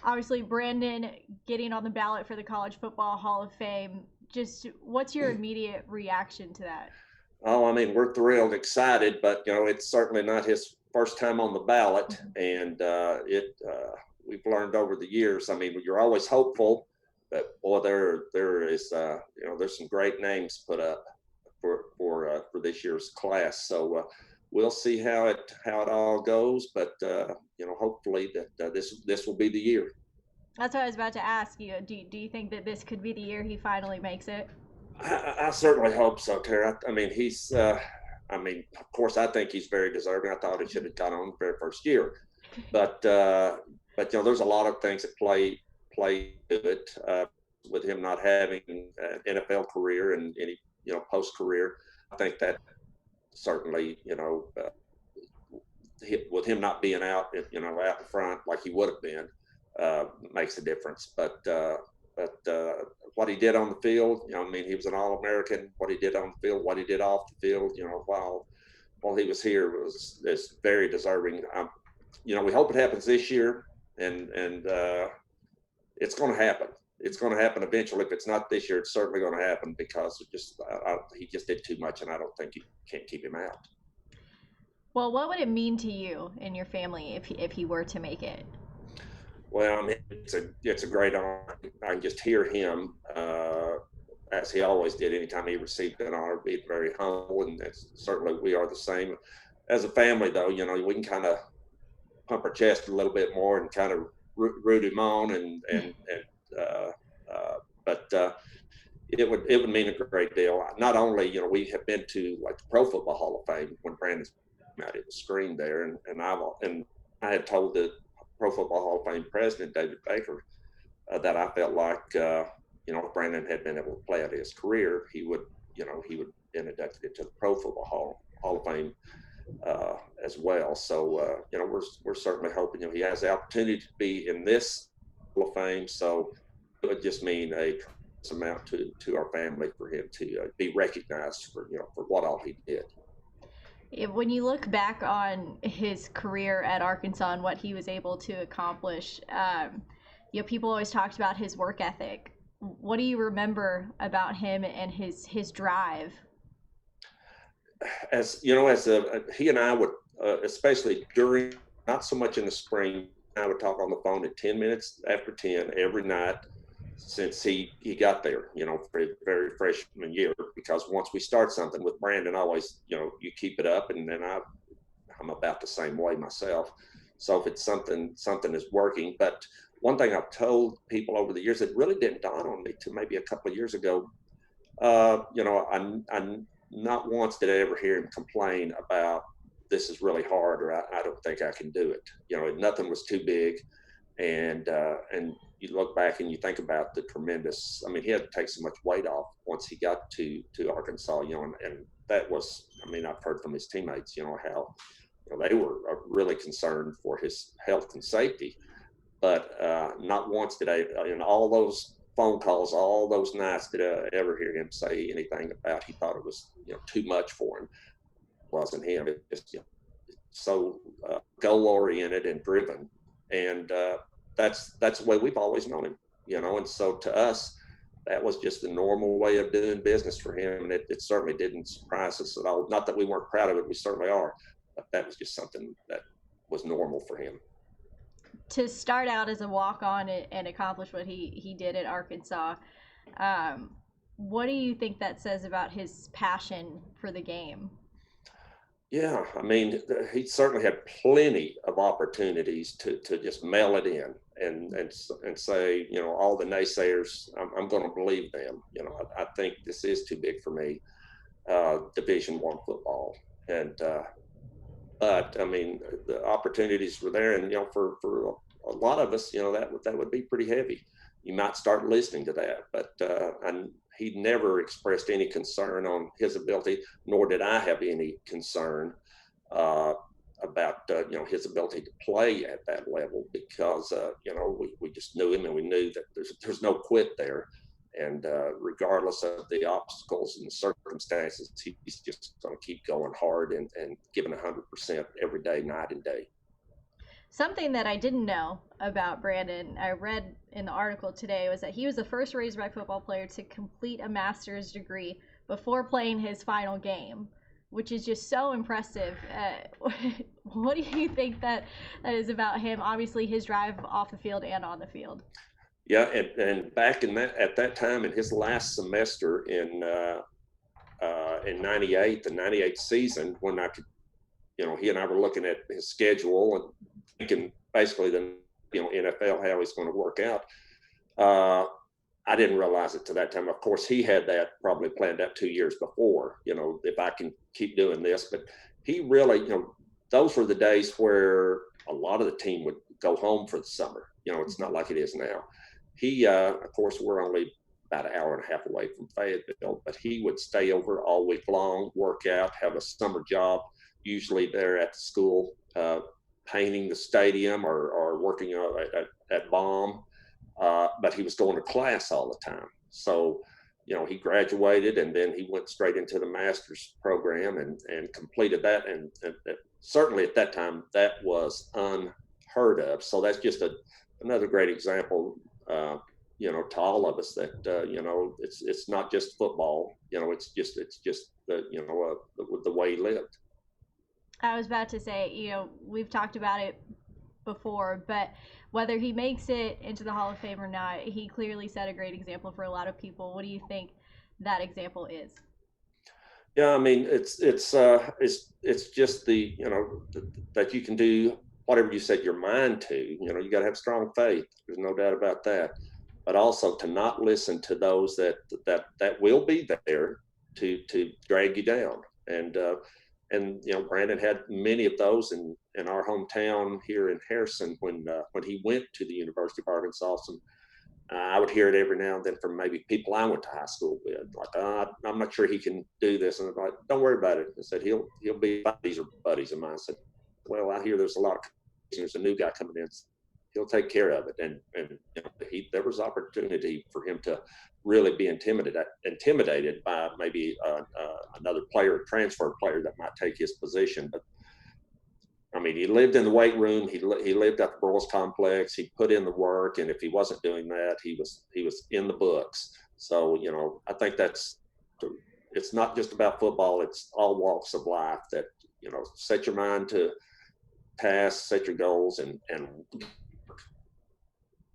Obviously, Brandon getting on the ballot for the College Football Hall of Fame. Just what's your immediate reaction to that? Oh, I mean, we're thrilled, excited, but it's certainly not his first time on the ballot, and we've learned over the years. I mean, you're always hopeful, but boy, there is there's some great names put up for this year's class. So we'll see how it all goes, but hopefully that this will be the year. That's what I was about to ask you. Do you think that this could be the year he finally makes it? I certainly hope so, Terry. I mean, I mean, of course, I think he's very deserving. I thought he should have got on the very first year, but there's a lot of things that play to it with him not having an NFL career and any post career. I think that certainly with him not being out out in front like he would have been makes a difference. But what he did on the field, I mean, he was an All-American. What he did on the field, what he did off the field, while he was here is very deserving. We hope it happens this year, and it's going to happen. It's going to happen eventually. If it's not this year, it's certainly going to happen because he just did too much, and I don't think you can't keep him out. Well, what would it mean to you and your family if he were to make it? Well, I mean, it's a great honor. I can just hear him, as he always did. Anytime he received an honor, be very humble, and certainly we are the same. As a family, though, we can kind of pump our chest a little bit more and kind of root him on, but it would mean a great deal. Not only we have been to like the Pro Football Hall of Fame when Brandon's out, it was screened there, and I had told the Pro Football Hall of Fame president David Baker that I felt like if Brandon had been able to play out his career, he would been inducted into the Pro Football Hall of Fame as well. So we're certainly hoping he has the opportunity to be in this Hall of Fame. So it would just mean a tremendous amount to our family for him to be recognized for what all he did. When you look back on his career at Arkansas and what he was able to accomplish, people always talked about his work ethic. What do you remember about him and his drive? He and I would, especially during, not so much in the spring, I would talk on the phone at 10 minutes after 10 every night since he got there, for a very freshman year, because once we start something with Brandon, always, you keep it up, and then I'm about the same way myself. So if it's something is working. But one thing I've told people over the years that really didn't dawn on me till maybe a couple of years ago, I not once did I ever hear him complain about this is really hard, or I don't think I can do it. Nothing was too big. And you look back and you think about the tremendous, I mean, he had to take so much weight off once he got to Arkansas, and that was, I mean, I've heard from his teammates, how they were really concerned for his health and safety. But not once did I, in all those phone calls, all those nights, did I ever hear him say anything about he thought it was too much for him. It wasn't him. It just so goal oriented and driven, and that's the way we've always known him. And so to us, that was just the normal way of doing business for him, and it certainly didn't surprise us at all. Not that we weren't proud of it, we certainly are, but that was just something that was normal for him. To start out as a walk-on and accomplish what he did at Arkansas, what do you think that says about his passion for the game? Yeah, I mean, he certainly had plenty of opportunities to just mail it in and say, all the naysayers, I'm going to believe them. I think this is too big for me, Division I football, and but I mean, the opportunities were there, and for a lot of us, that would be pretty heavy. You might start listening to that, but and he never expressed any concern on his ability, nor did I have any concern about his ability to play at that level, because we just knew him, and we knew that there's no quit there. And regardless of the obstacles and the circumstances, he's just going to keep going hard and giving 100% every day, night and day. Something that I didn't know about Brandon, I read in the article today, was that he was the first Razorback football player to complete a master's degree before playing his final game, which is just so impressive. What do you think that is about him? Obviously, his drive off the field and on the field. Yeah, and back at that time in his last semester in '98, the '98 season, when he and I were looking at his schedule and thinking basically the NFL how he's going to work out. I didn't realize it to that time. Of course, he had that probably planned out 2 years before. If I can keep doing this, but he really, those were the days where a lot of the team would go home for the summer. It's not like it is now. He, of course, we're only about an hour and a half away from Fayetteville, but he would stay over all week long, work out, have a summer job, usually there at the school, painting the stadium or working at BOM. But he was going to class all the time. So, he graduated and then he went straight into the master's program and completed that. And certainly at that time, that was unheard of. So that's just another great example, to all of us that, it's not just football, it's just the way he lived. I was about to say, we've talked about it before, but whether he makes it into the Hall of Fame or not, he clearly set a great example for a lot of people. What do you think that example is? Yeah, I mean, it's just that you can do whatever you set your mind to. You got to have strong faith. There's no doubt about that. But also to not listen to those that will be there to drag you down. And Brandon had many of those in our hometown here in Harrison when he went to the University of Arkansas. I would hear it every now and then from maybe people I went to high school with, like, I'm not sure he can do this. And I'm like, don't worry about it. I said, he'll be buddies or buddies of mine. I said, well, I hear there's a lot of, there's a new guy coming in. He'll take care of it. And there was opportunity for him to really be intimidated by maybe another player, transfer player that might take his position. But I mean, he lived in the weight room. He lived at the Burles complex. He put in the work, and if he wasn't doing that, he was in the books. So I think it's not just about football. It's all walks of life that set your mind to tasks, set your goals, and